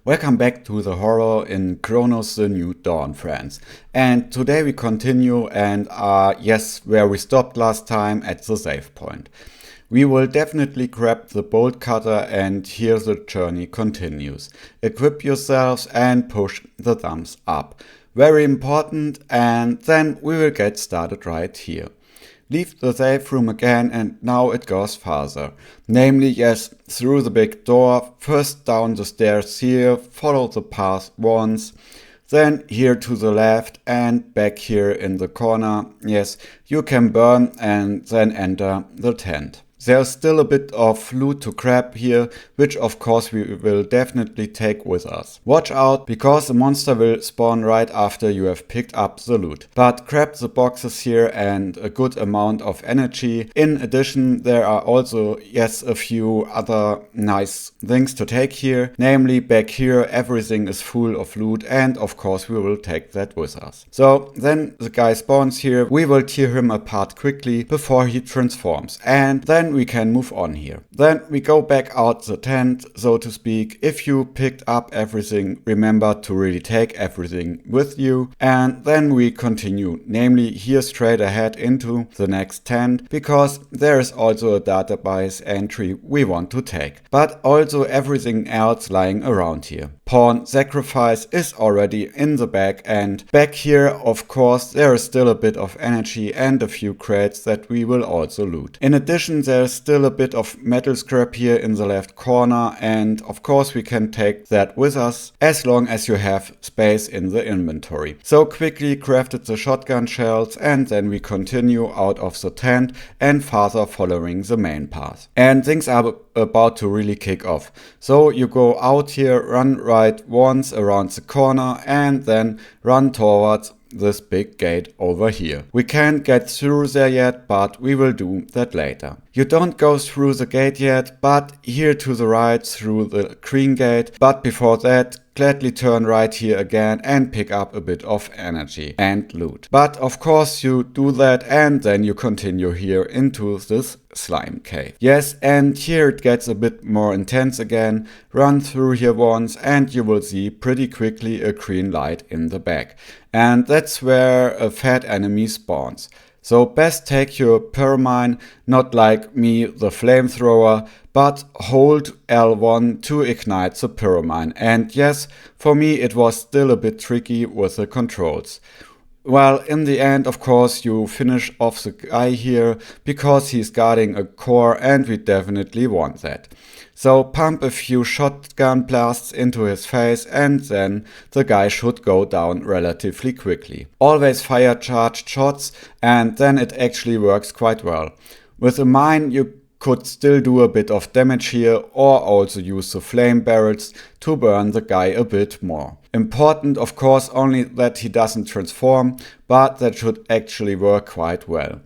Welcome back to the horror in Cronos the New Dawn, friends. And today we continue and are, where we stopped last time at the save point. We will definitely grab the bolt cutter and here the journey continues. Equip yourselves and push the thumbs up. Very important, and then we will get started right here. Leave the safe room again and now it goes further. Namely, through the big door, first down the stairs here, follow the path once, then here to the left and back here in the corner. Yes, you can burn and then enter the tent. There's still a bit of loot to grab here, which of course we will definitely take with us. Watch out, because the monster will spawn right after you have picked up the loot. But grab the boxes here and a good amount of energy. In addition, there are also, a few other nice things to take here. Namely, back here everything is full of loot and of course we will take that with us. So then the guy spawns here, we will tear him apart quickly before he transforms. And then we can move on here. Then we go back out the tent, so to speak. If you picked up everything, remember to really take everything with you. And then we continue, namely here straight ahead into the next tent, because there is also a database entry we want to take. But also everything else lying around here. Pawn sacrifice is already in the back, and back here of course there is still a bit of energy and a few crates that we will also loot. In addition, there's still a bit of metal scrap here in the left corner, and of course we can take that with us as long as you have space in the inventory. So quickly crafted the shotgun shells and then we continue out of the tent and farther following the main path. And things are about to really kick off. So you go out here, run right once around the corner and then run towards this big gate over here. We can't get through there yet, but we will do that later. You don't go through the gate yet, but here to the right through the green gate. But before that, gladly turn right here again and pick up a bit of energy and loot. But of course you do that and then you continue here into this slime cave. Yes, and here it gets a bit more intense again. Run through here once and you will see pretty quickly a green light in the back. And that's where a fat enemy spawns. So best take your pyramine, not like me the flamethrower, but hold L1 to ignite the pyramine. And yes, for me it was still a bit tricky with the controls. Well, in the end, of course, you finish off the guy here because he's guarding a core and we definitely want that. So pump a few shotgun blasts into his face and then the guy should go down relatively quickly. Always fire charged shots and then it actually works quite well. With a mine you could still do a bit of damage here or also use the flame barrels to burn the guy a bit more. Important of course only that he doesn't transform, but that should actually work quite well.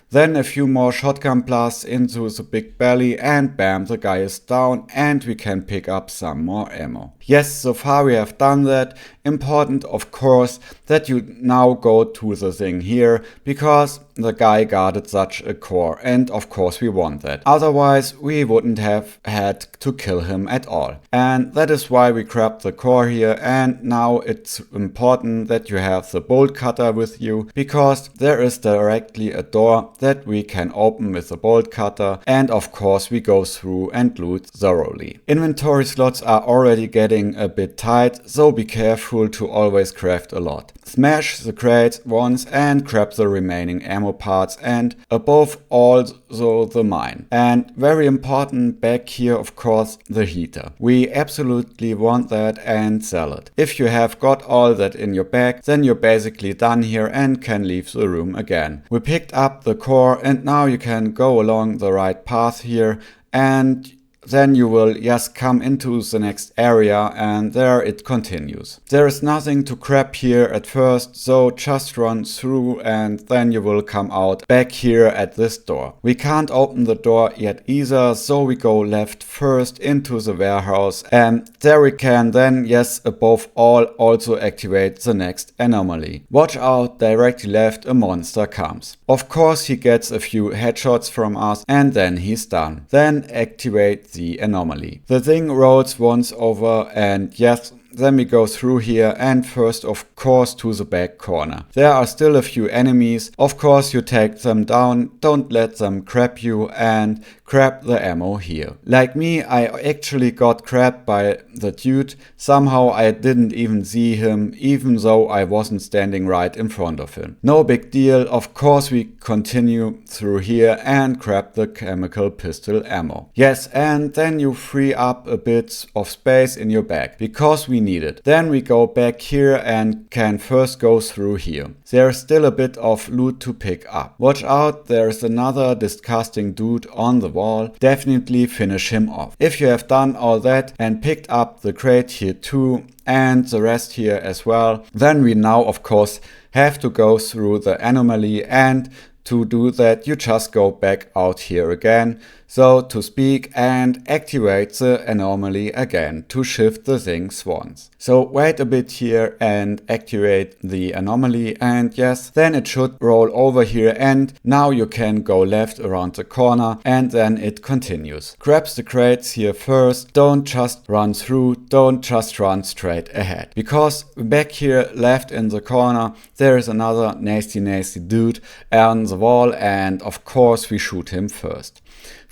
Then a few more shotgun blasts into the big belly and bam, the guy is down and we can pick up some more ammo. Yes, so far we have done that. Important of course that you now go to the thing here because the guy guarded such a core and of course we want that. Otherwise we wouldn't have had to kill him at all. And that is why we grabbed the core here, and now it's important that you have the bolt cutter with you because there is directly a door that we can open with the bolt cutter, and of course we go through and loot thoroughly. Inventory slots are already getting a bit tight, so be careful to always craft a lot. Smash the crates once and grab the remaining ammo parts, and above all so the mine. And very important back here of course the heater. We absolutely want that and sell it. If you have got all that in your bag, then you're basically done here and can leave the room again. We picked up the core and now you can go along the right path here and then you will just come into the next area and there it continues. There is nothing to grab here at first, so just run through and then you will come out back here at this door. We can't open the door yet either, so we go left first into the warehouse and there we can then, above all, also activate the next anomaly. Watch out, directly left a monster comes. Of course he gets a few headshots from us and then he's done. Then activate the anomaly. The thing rolls once over, and yes, then we go through here and first of course to the back corner. There are still a few enemies. Of course you take them down, don't let them grab you, and grab the ammo here. Like me, I actually got grabbed by the dude. Somehow I didn't even see him, even though I wasn't standing right in front of him. No big deal. Of course we continue through here and grab the chemical pistol ammo. Yes, and then you free up a bit of space in your bag, because we need it. Then we go back here and can first go through here. There's still a bit of loot to pick up. Watch out, there's another disgusting dude on the wall. Definitely finish him off. If you have done all that and picked up the crate here too, and the rest here as well, then we now of course have to go through the anomaly, and to do that you just go back out here again, so to speak, and activate the anomaly again to shift the things once. So wait a bit here and activate the anomaly, and yes, then it should roll over here, and now you can go left around the corner and then it continues. Grab the crates here first, don't just run through, don't just run straight ahead, because back here left in the corner there is another nasty dude on the wall, and of course we shoot him first.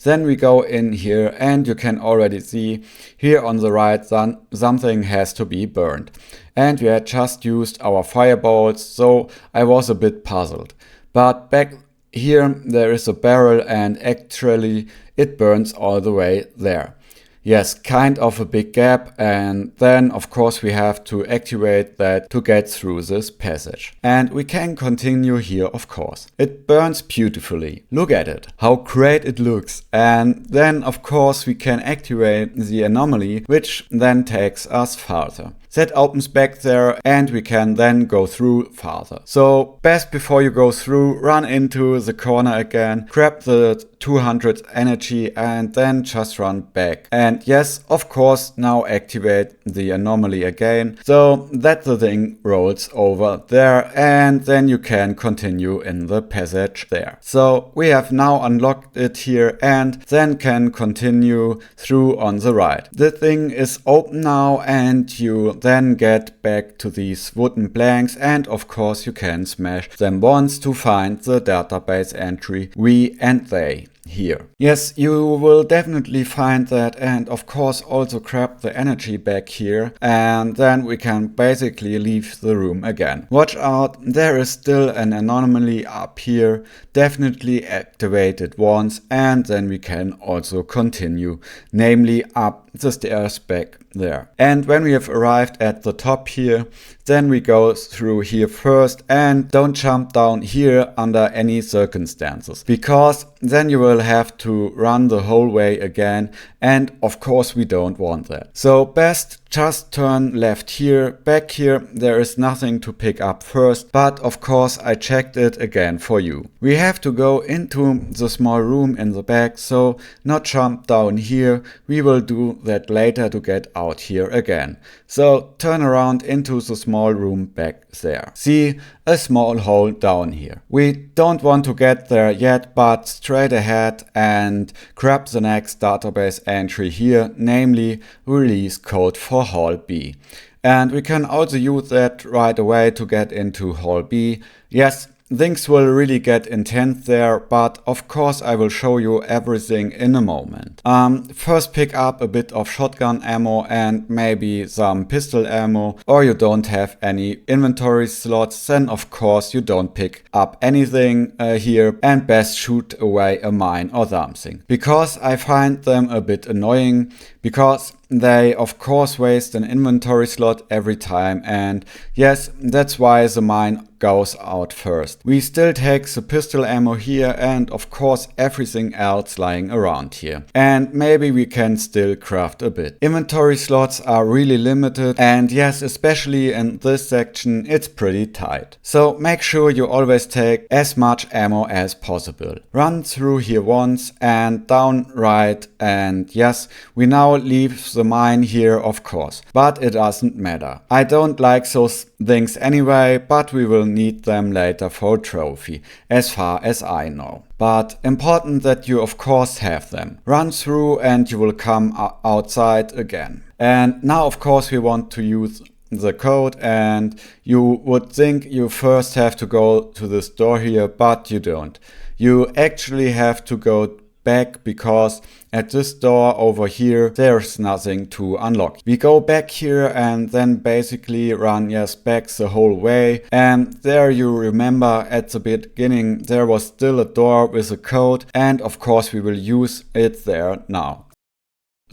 Then we go in here and you can already see here on the right something has to be burned. And we had just used our fireballs, so I was a bit puzzled. But back here there is a barrel, and actually it burns all the way there. Yes, kind of a big gap, and then of course we have to activate that to get through this passage. And we can continue here of course. It burns beautifully. Look at it, how great it looks. And then of course we can activate the anomaly, which then takes us farther. That opens back there and we can then go through farther. So best before you go through, run into the corner again, grab the 200 energy and then just run back. And yes, of course, now activate the anomaly again, so that the thing rolls over there, and then you can continue in the passage there. So we have now unlocked it here and then can continue through on the right. The thing is open now and you then get back to these wooden planks, and of course you can smash them once to find the database entry we and they here. Yes, you will definitely find that, and of course also grab the energy back here, and then we can basically leave the room again. Watch out, there is still an anomaly up here. Definitely activate it once and then we can also continue, namely up the stairs back there. And when we have arrived at the top here, then we go through here first, and don't jump down here under any circumstances, because then you will have to run the whole way again, and of course we don't want that. So best just turn left here. Back here there is nothing to pick up first, but of course I checked it again for you. We have to go into the small room in the back, so not jump down here. We will do that later to get out here again. So turn around into the small room back there. See, a small hole down here. We don't want to get there yet, but straight ahead and grab the next database entry here, namely release code for Hall B. And we can also use that right away to get into Hall B. Yes, things will really get intense there, but of course I will show you everything in a moment. First pick up a bit of shotgun ammo and maybe some pistol ammo, or you don't have any inventory slots, then of course you don't pick up anything here, and best shoot away a mine or something. Because I find them a bit annoying, because they of course waste an inventory slot every time, and yes, that's why the mine goes out first. We still take the pistol ammo here and of course everything else lying around here. And maybe we can still craft a bit. Inventory slots are really limited, and yes, especially in this section it's pretty tight. So make sure you always take as much ammo as possible. Run through here once and down right, and yes, we now leave the the mine here, of course, but it doesn't matter. I don't like those things anyway, but we will need them later for a trophy, as far as I know. But important that you of course have them. Run through and you will come outside again. And now of course we want to use the code, and you would think you first have to go to this door here, but you don't. You actually have to go back because at this door over here there's nothing to unlock. We go back here and then basically run back the whole way, and there you remember at the beginning there was still a door with a code, and of course we will use it there now.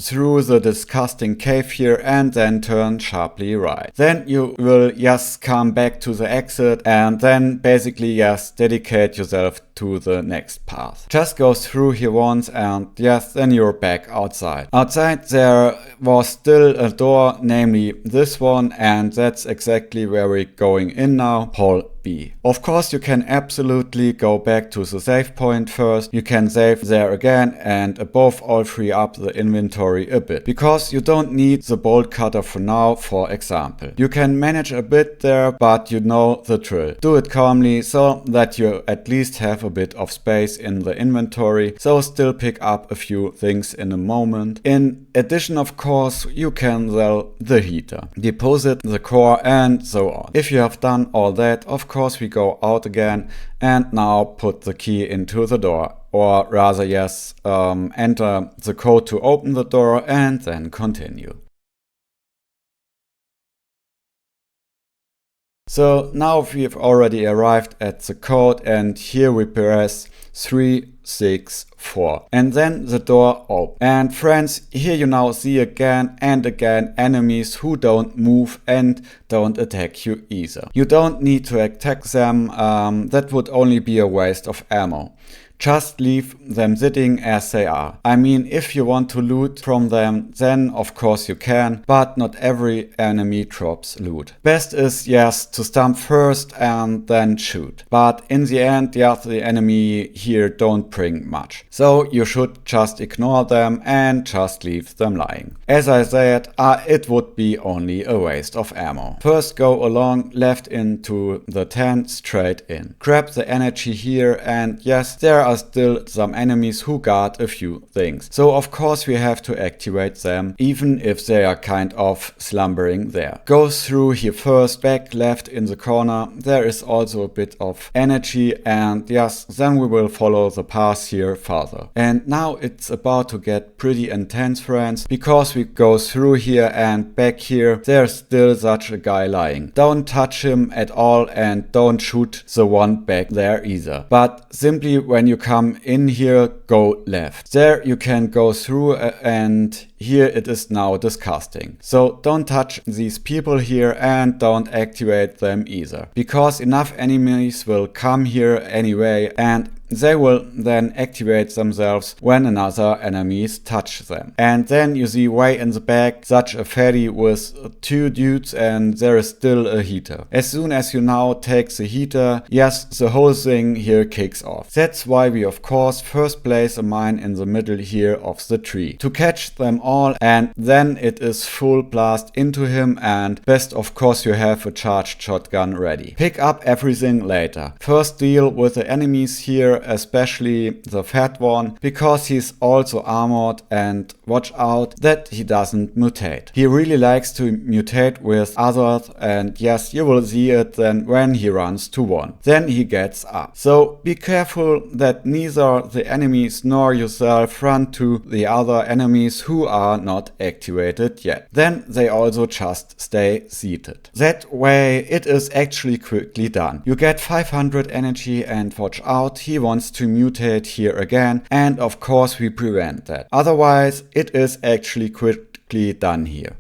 Through the disgusting cave here and then turn sharply right. Then you will come back to the exit and then basically dedicate yourself to the next path. Just go through here once and then you're back outside. Outside there was still a door, namely this one, and that's exactly where we're going in now, hole B. Of course you can absolutely go back to the save point first. You can save there again and above all free up the inventory a bit, because you don't need the bolt cutter for now, for example. You can manage a bit there, but you know the drill. Do it calmly so that you at least have a bit of space in the inventory, so still pick up a few things in a moment. In addition, of course, you can sell the heater, deposit the core and so on. If you have done all that, of course we go out again and now put the key into the door, or rather enter the code to open the door and then continue. So now we've already arrived at the code, and here we press 3, 6, 4 and then the door opens. And friends, here you now see again and again enemies who don't move and don't attack you either. You don't need to attack them, that would only be a waste of ammo. Just leave them sitting as they are. I mean, if you want to loot from them, then of course you can, but not every enemy drops loot. Best is to stomp first and then shoot. But in the end, the enemy here don't bring much. So you should just ignore them and just leave them lying. As I said, it would be only a waste of ammo. First go along left into the tent, straight in. Grab the energy here, and there are still some enemies who guard a few things. So of course we have to activate them, even if they are kind of slumbering there. Go through here first, back left in the corner. There is also a bit of energy, and then we will follow the path here further. And now it's about to get pretty intense, friends, because we go through here and back here there's still such a guy lying. Don't touch him at all and don't shoot the one back there either. But simply when you come in here, go left. There you can go through and here it is now disgusting. So don't touch these people here and don't activate them either, because enough enemies will come here anyway, and they will then activate themselves when another enemies touch them. And then you see way in the back such a ferry with 2 dudes, and there is still a heater. As soon as you now take the heater, the whole thing here kicks off. That's why we of course first place a mine in the middle here of the tree to catch them all, and then it is full blast into him, and best of course you have a charged shotgun ready. Pick up everything later. First deal with the enemies here, especially the fat one, because he's also armored, and watch out that he doesn't mutate. He really likes to mutate with others, and you will see it then when he runs to one. Then he gets up. So be careful that neither the enemies nor yourself run to the other enemies who are not activated yet. Then they also just stay seated. That way it is actually quickly done. You get 500 energy, and watch out, he wants to mutate here again, and of course we prevent that. Otherwise it is actually quickly done here.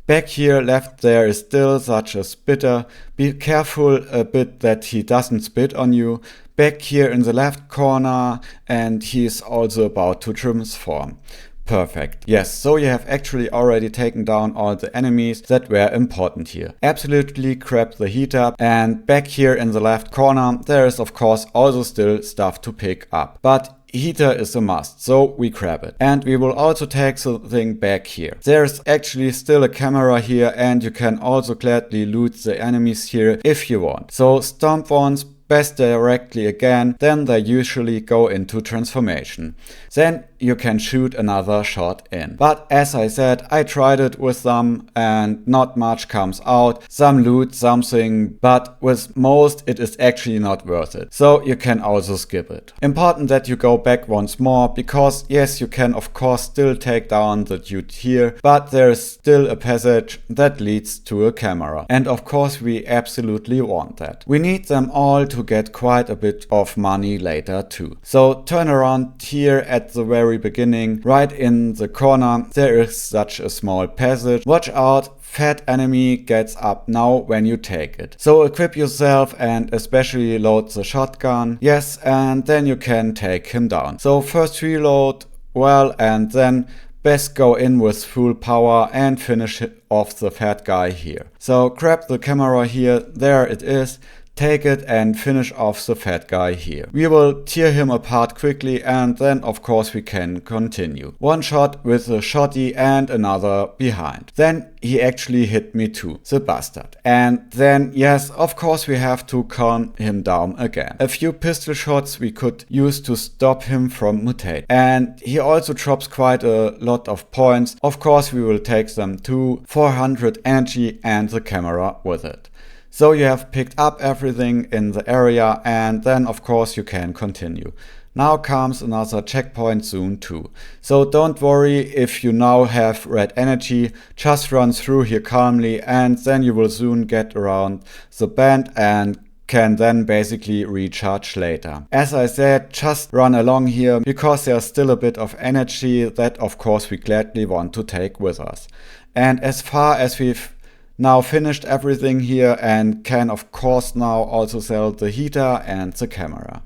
Back here left there is still such a spitter. Be careful a bit that he doesn't spit on you. Back here in the left corner, and he is also about to transform. Perfect. So you have actually already taken down all the enemies that were important here. Absolutely grab the heater, and back here in the left corner there is of course also still stuff to pick up. But heater is a must, so we grab it. And we will also take the thing back here. There's actually still a camera here, and you can also gladly loot the enemies here if you want. So stomp once, best directly again, then they usually go into transformation. Then you can shoot another shot in. But as I said, I tried it with them and not much comes out. Some loot something, but with most it is actually not worth it. So you can also skip it. Important that you go back once more, because yes, you can of course still take down the dude here, but there is still a passage that leads to a camera. And of course we absolutely want that. We need them all to get quite a bit of money later too. So turn around here at the very beginning, right in the corner, there is such a small passage. Watch out, fat enemy gets up now when you take it. So equip yourself and especially load the shotgun. Yes, and then you can take him down. So first reload, well, and then best go in with full power and finish off the fat guy here. So grab the camera here, there it is. Take it and finish off the fat guy here. We will tear him apart quickly and then of course we can continue. One shot with a shotty and another behind. Then he actually hit me too, the bastard. And then yes, of course we have to calm him down again. A few pistol shots we could use to stop him from mutating. And he also drops quite a lot of points. Of course we will take them too. 400 energy and the camera with it. So you have picked up everything in the area and then of course you can continue. Now comes another checkpoint soon too. So don't worry if you now have red energy, just run through here calmly and then you will soon get around the bend and can then basically recharge later. As I said, just run along here because there's still a bit of energy that of course we gladly want to take with us. And as far as we've now finished everything here and can of course now also sell the heater and the camera.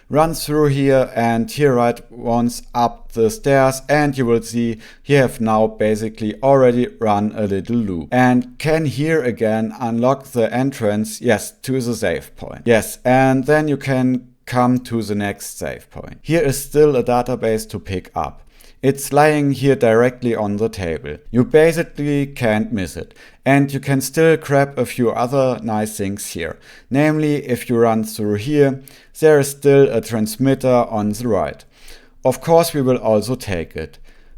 Run through here and here right once up the stairs and you will see you have now basically already run a little loop. And can here again unlock the entrance, yes, to the save point. Yes, and then you can come to the next save point. Here is still a database to pick up. It's lying here directly on the table. You basically can't miss it. And you can still grab a few other nice things here. Namely, if you run through here, there is still a transmitter on the right. Of course we will also take it.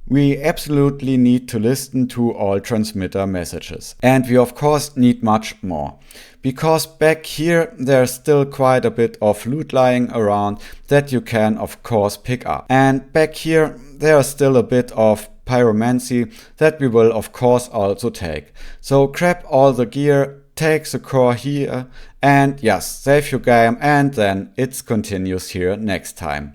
We absolutely need to listen to all transmitter messages. And we of course need much more. Because back here there's still quite a bit of loot lying around that you can of course pick up. And back here there's still a bit of pyromancy that we will of course also take. So grab all the gear, take the core here and yes, save your game and then it continues here next time.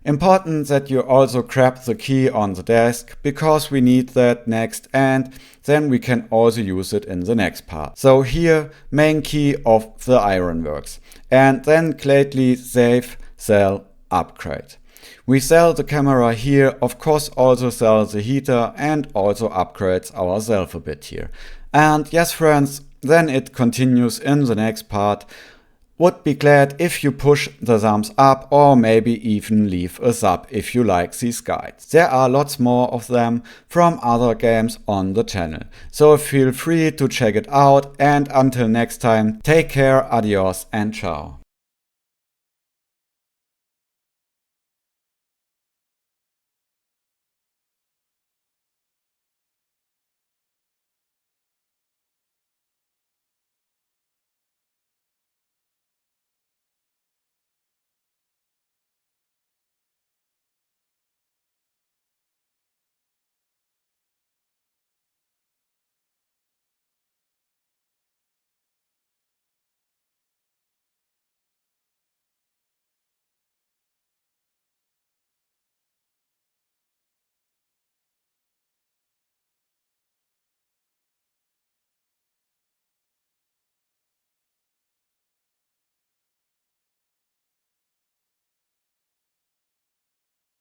Important that you also grab the key on the desk because we need that next and then we can also use it in the next part. So here, main key of the Ironworks and then gladly save, sell, upgrade. We sell the camera here, of course also sell the heater and also upgrades ourselves a bit here. And yes friends, then it continues in the next part. Would be glad if you push the thumbs up or maybe even leave a sub if you like these guides. There are lots more of them from other games on the channel. So feel free to check it out and until next time, take care, adios and ciao.